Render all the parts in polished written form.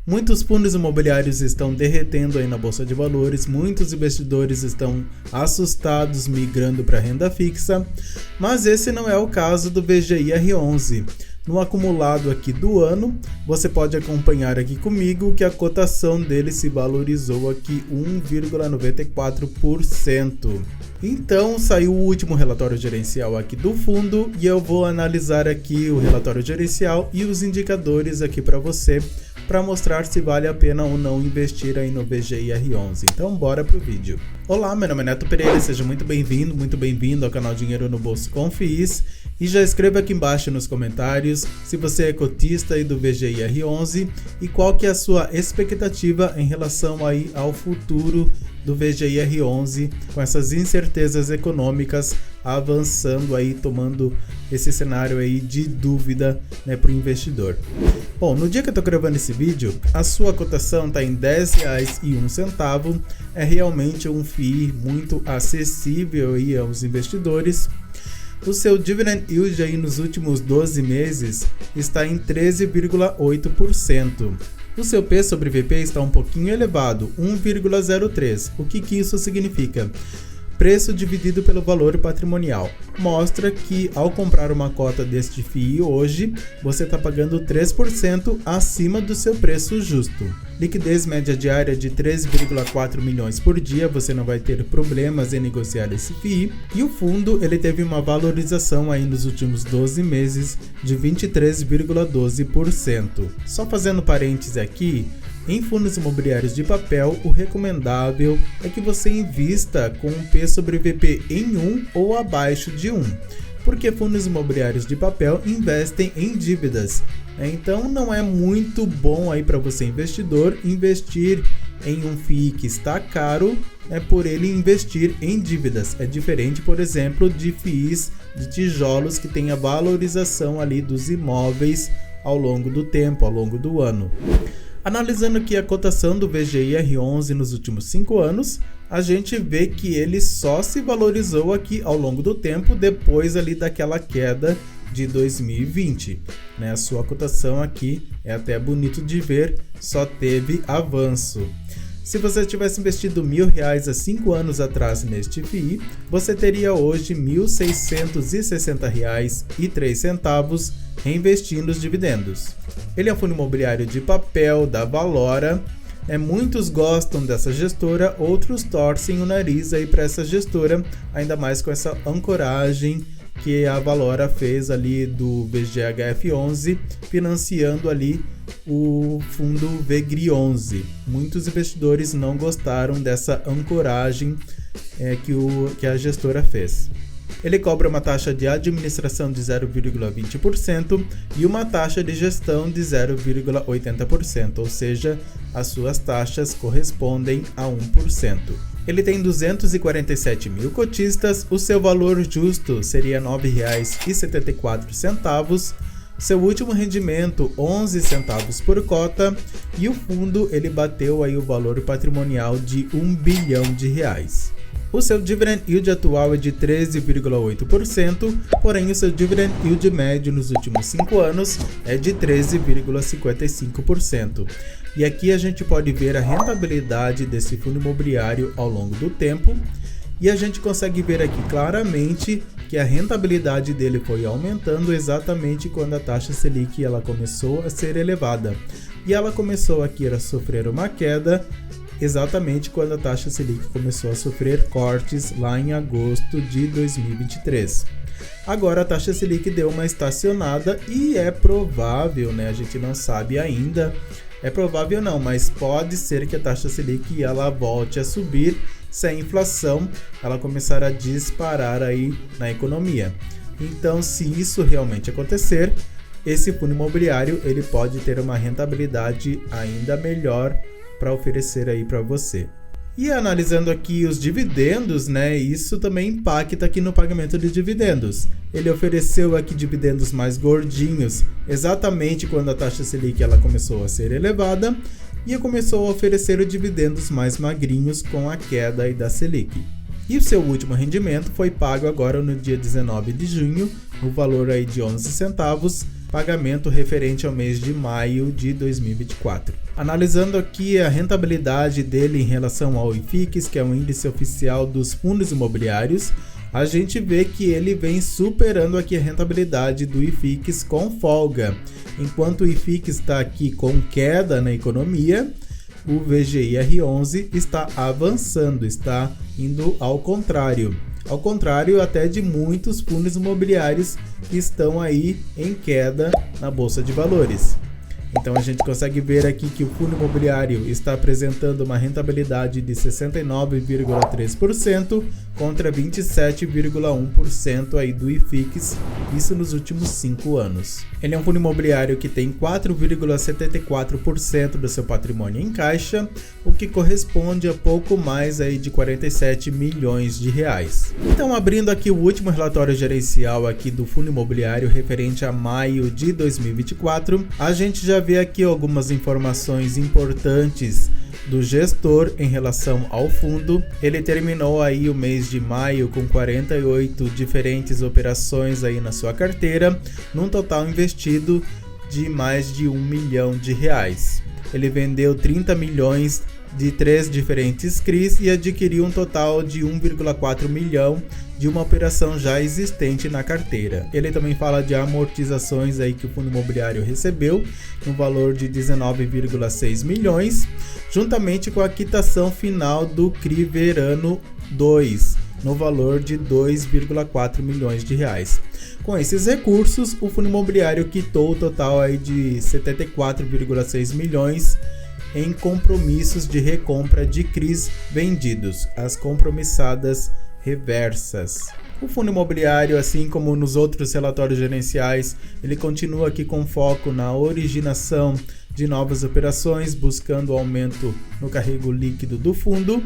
Muitos fundos imobiliários estão derretendo aí na Bolsa de Valores, muitos investidores estão assustados migrando para renda fixa, mas esse não é o caso do VGIR11. No acumulado aqui do ano, você pode acompanhar aqui comigo que a cotação dele se valorizou aqui 1,94%. Então saiu o último relatório gerencial aqui do fundo e eu vou analisar aqui o relatório gerencial e os indicadores aqui para você, para mostrar se vale a pena ou não investir aí no VGIR11. Então bora pro vídeo. Olá, meu nome é Neto Pereira, seja muito bem-vindo ao canal Dinheiro no Bolso com FIIs. E já escreva aqui embaixo nos comentários se você é cotista aí do VGIR11 e qual que é a sua expectativa em relação aí ao futuro do VGIR11 com essas incertezas econômicas avançando aí, tomando esse cenário aí de dúvida, né, para o investidor. Bom, no dia que eu estou gravando esse vídeo, a sua cotação está em R$10,01, é realmente um FII muito acessível aí aos investidores. O seu dividend yield aí nos últimos 12 meses está em 13,8%. O seu P sobre VP está um pouquinho elevado, 1,03. O que isso significa? Preço dividido pelo valor patrimonial. Mostra que ao comprar uma cota deste FII hoje, você está pagando 3% acima do seu preço justo. Liquidez média diária de 13,4 milhões por dia, você não vai ter problemas em negociar esse FII. E o fundo ele teve uma valorização aí nos últimos 12 meses de 23,12%. Só fazendo parênteses aqui, em fundos imobiliários de papel, o recomendável é que você invista com um P sobre VP em 1 ou abaixo de 1, porque fundos imobiliários de papel investem em dívidas. Então não é muito bom aí para você investidor investir em um FII que está caro, por ele investir em dívidas. É diferente, por exemplo, de FIIs de tijolos que tem a valorização ali dos imóveis ao longo do tempo, ao longo do ano. Analisando aqui a cotação do VGIR11 nos últimos 5 anos, a gente vê que ele só se valorizou aqui ao longo do tempo, depois ali daquela queda de 2020. A sua cotação aqui é até bonito de ver, só teve avanço. Se você tivesse investido R$1.000 há 5 anos atrás neste FII, você teria hoje R$1.660,03 reinvestindo os dividendos. Ele é um fundo imobiliário de papel da Valora. Muitos gostam dessa gestora, outros torcem o nariz aí para essa gestora, ainda mais com essa ancoragem que a Valora fez ali do VGHF11, financiando ali o fundo VGRI11. Muitos investidores não gostaram dessa ancoragem que a gestora fez. Ele cobra uma taxa de administração de 0,20% e uma taxa de gestão de 0,80%, ou seja, as suas taxas correspondem a 1%. Ele tem 247 mil cotistas, o seu valor justo seria R$ 9,74, seu último rendimento 11 centavos por cota e o fundo ele bateu aí o valor patrimonial de R$1 bilhão. O seu dividend yield atual é de 13,8%, porém o seu dividend yield médio nos últimos 5 anos é de 13,55%. E aqui a gente pode ver a rentabilidade desse fundo imobiliário ao longo do tempo, e a gente consegue ver aqui claramente que a rentabilidade dele foi aumentando exatamente quando a taxa Selic ela começou a ser elevada. E ela começou aqui a sofrer uma queda exatamente quando a taxa Selic começou a sofrer cortes lá em agosto de 2023. Agora a taxa Selic deu uma estacionada e é provável, a gente não sabe ainda, é provável não, mas pode ser que a taxa Selic ela volte a subir se a inflação ela começar a disparar aí na economia. Então, se isso realmente acontecer, esse fundo imobiliário ele pode ter uma rentabilidade ainda melhor para oferecer aí para você. E analisando aqui os dividendos, isso também impacta aqui no pagamento de dividendos. Ele ofereceu aqui dividendos mais gordinhos exatamente quando a taxa Selic ela começou a ser elevada e começou a oferecer dividendos mais magrinhos com a queda aí da Selic. E o seu último rendimento foi pago agora no dia 19 de junho, o valor aí de 11 centavos, pagamento referente ao mês de maio de 2024. Analisando aqui a rentabilidade dele em relação ao IFIX, que é o índice oficial dos fundos imobiliários, a gente vê que ele vem superando aqui a rentabilidade do IFIX com folga. Enquanto o IFIX está aqui com queda na economia, o VGIR11 está avançando, está indo ao contrário. Ao contrário até de muitos fundos imobiliários que estão aí em queda na Bolsa de Valores. Então a gente consegue ver aqui que o fundo imobiliário está apresentando uma rentabilidade de 69,3% contra 27,1% aí do IFIX, isso nos últimos 5 anos. Ele é um fundo imobiliário que tem 4,74% do seu patrimônio em caixa, o que corresponde a pouco mais aí de 47 milhões de reais. Então, abrindo aqui o último relatório gerencial aqui do fundo imobiliário referente a maio de 2024, a gente já vê aqui algumas informações importantes do gestor em relação ao fundo. Ele terminou aí o mês de maio com 48 diferentes operações aí na sua carteira, num total investido de mais de 1 milhão de reais. Ele vendeu 30 milhões de 3 diferentes CRIs e adquiriu um total de 1,4 milhão de uma operação já existente na carteira. Ele também fala de amortizações aí que o fundo imobiliário recebeu, no valor de 19,6 milhões, juntamente com a quitação final do CRI Verano 2, no valor de 2,4 milhões de reais. Com esses recursos, o fundo imobiliário quitou o total aí de 74,6 milhões em compromissos de recompra de CRIs vendidos, as compromissadas reversas. O fundo imobiliário, assim como nos outros relatórios gerenciais, ele continua aqui com foco na originação de novas operações, buscando aumento no carrego líquido do fundo,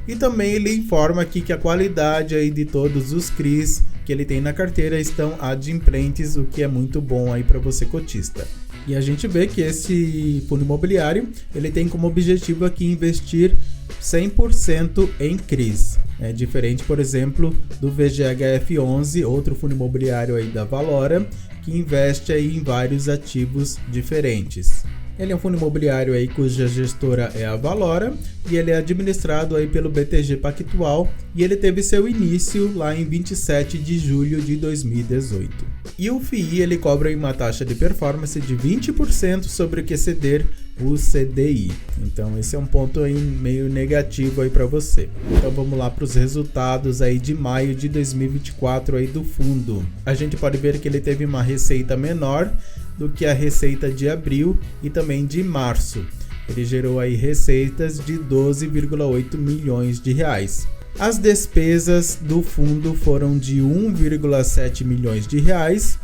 e também ele informa aqui que a qualidade aí de todos os CRIs que ele tem na carteira estão adimplentes, o que é muito bom aí para você cotista. E a gente vê que esse fundo imobiliário ele tem como objetivo aqui investir 100% em CRIs. É diferente, por exemplo, do VGHF11, outro fundo imobiliário aí da Valora, que investe aí em vários ativos diferentes. Ele é um fundo imobiliário aí cuja gestora é a Valora e ele é administrado aí pelo BTG Pactual e ele teve seu início lá em 27 de julho de 2018. E o FII ele cobra uma taxa de performance de 20% sobre o que exceder o CDI. Então esse é um ponto aí meio negativo aí para você. Então vamos lá para os resultados aí de maio de 2024 aí do fundo. A gente pode ver que ele teve uma receita menor do que a receita de abril e também de março. Ele gerou aí receitas de 12,8 milhões de reais. As despesas do fundo foram de 1,7 milhões de reais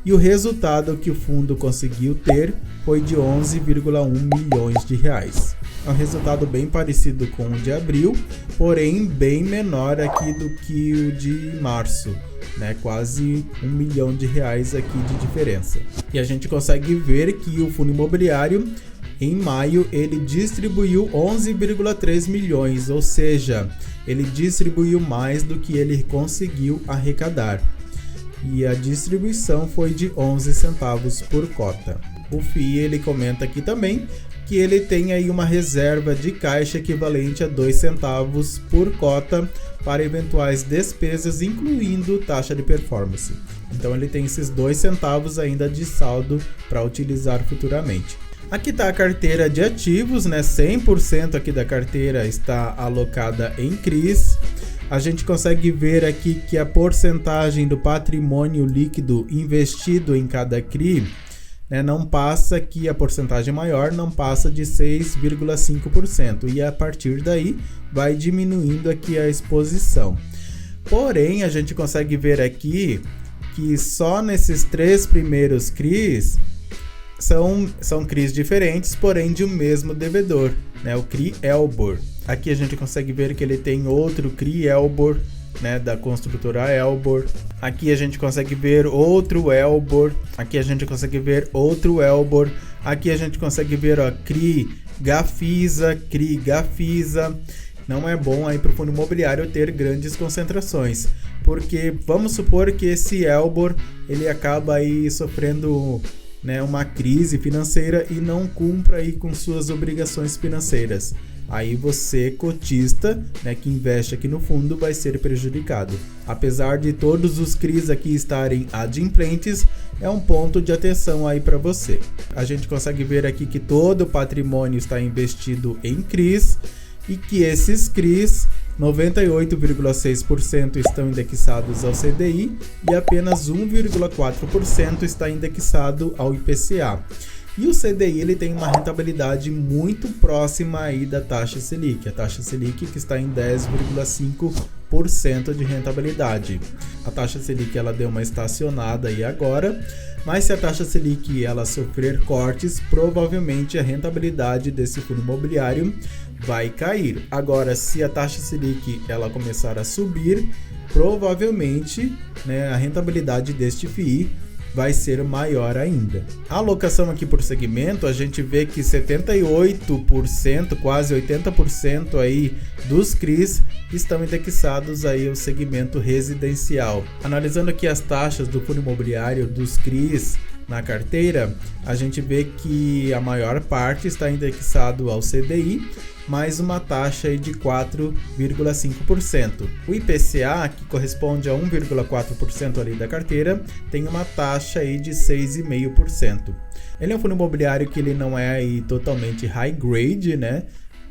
e o resultado que o fundo conseguiu ter foi de 11,1 milhões de reais. É um resultado bem parecido com o de abril, porém bem menor aqui do que o de março, né? Quase 1 milhão de reais aqui de diferença. E a gente consegue ver que o fundo imobiliário em maio ele distribuiu 11,3 milhões, ou seja, ele distribuiu mais do que ele conseguiu arrecadar. E a distribuição foi de 11 centavos por cota. O FII ele comenta aqui também que ele tem aí uma reserva de caixa equivalente a 2 centavos por cota para eventuais despesas, incluindo taxa de performance. Então ele tem esses 2 centavos ainda de saldo para utilizar futuramente. Aqui está a carteira de ativos, né? 100% aqui da carteira está alocada em CRIs. A gente consegue ver aqui que a porcentagem do patrimônio líquido investido em cada CRI, né, não passa aqui, a porcentagem maior não passa de 6,5%, e a partir daí vai diminuindo aqui a exposição. Porém, a gente consegue ver aqui que só nesses 3 primeiros CRIs são CRIs diferentes, porém de um mesmo devedor, né, o CRI Elbor. Aqui a gente consegue ver que ele tem outro CRI Elbor, né, da construtora Elbor. Aqui a gente consegue ver outro Elbor. Aqui a gente consegue ver outro Elbor. Aqui a gente consegue ver ó, CRI Gafisa. Não é bom aí para o fundo imobiliário ter grandes concentrações, porque vamos supor que esse Elbor ele acaba aí sofrendo né, uma crise financeira e não cumpra aí com suas obrigações financeiras. Aí você, cotista, né, que investe aqui no fundo, vai ser prejudicado. Apesar de todos os CRIs aqui estarem adimplentes, é um ponto de atenção aí para você. A gente consegue ver aqui que todo o patrimônio está investido em CRIs e que esses CRIs, 98,6% estão indexados ao CDI e apenas 1,4% está indexado ao IPCA. E o CDI ele tem uma rentabilidade muito próxima aí da taxa Selic, a taxa Selic que está em 10,5% de rentabilidade. A taxa Selic ela deu uma estacionada aí agora, mas se a taxa Selic ela sofrer cortes, provavelmente a rentabilidade desse fundo imobiliário vai cair. Agora, se a taxa Selic ela começar a subir, provavelmente, né, a rentabilidade deste FII vai ser maior ainda. A alocação aqui por segmento, a gente vê que 78%, quase 80% aí dos CRIs estão indexados aí ao segmento residencial. Analisando aqui as taxas do fundo imobiliário dos CRIs na carteira, a gente vê que a maior parte está indexado ao CDI, mais uma taxa aí de 4,5%. O IPCA, que corresponde a 1,4% ali da carteira, tem uma taxa aí de 6,5%. Ele é um fundo imobiliário que ele não é aí totalmente high grade, né?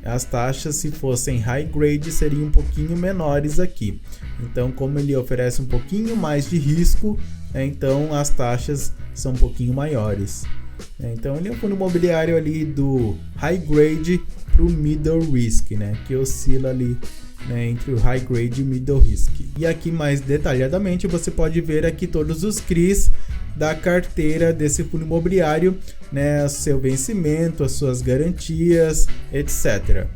As taxas, se fossem high grade, seriam um pouquinho menores aqui. Então, como ele oferece um pouquinho mais de risco, então as taxas são um pouquinho maiores. Então, ele é um fundo imobiliário ali do high grade para o middle risk, né, que oscila ali, né, entre o high grade e o middle risk. E aqui mais detalhadamente você pode ver aqui todos os CRIs da carteira desse fundo imobiliário, né, seu vencimento, as suas garantias, etc.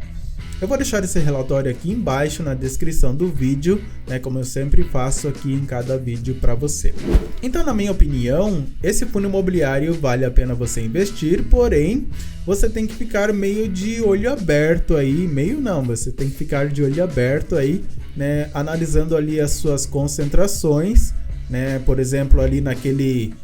Eu vou deixar esse relatório aqui embaixo na descrição do vídeo, né, como eu sempre faço aqui em cada vídeo para você. Então, na minha opinião, esse fundo imobiliário vale a pena você investir, porém, você tem que ficar meio de olho aberto aí, você tem que ficar de olho aberto aí, né, analisando ali as suas concentrações, né, por exemplo, ali naquele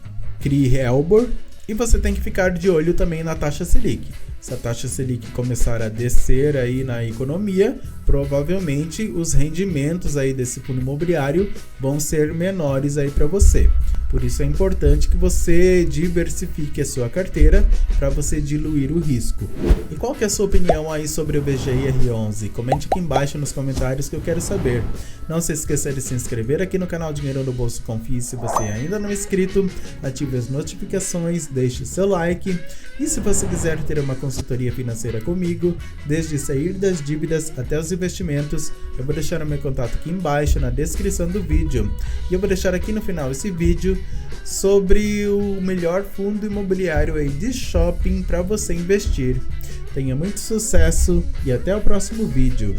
CRI Helbor, e você tem que ficar de olho também na taxa Selic. Se a taxa Selic começar a descer aí na economia, provavelmente os rendimentos aí desse fundo imobiliário vão ser menores aí para você. Por isso é importante que você diversifique a sua carteira para você diluir o risco. E qual que é a sua opinião aí sobre o VGIR11? Comente aqui embaixo nos comentários que eu quero saber. Não se esqueça de se inscrever aqui no canal Dinheiro no Bolso Confie se você ainda não é inscrito, ative as notificações, deixe seu like e se você quiser ter uma consultoria financeira comigo, desde sair das dívidas até os investimentos, eu vou deixar o meu contato aqui embaixo na descrição do vídeo. E eu vou deixar aqui no final esse vídeo sobre o melhor fundo imobiliário aí de shopping para você investir. Tenha muito sucesso e até o próximo vídeo.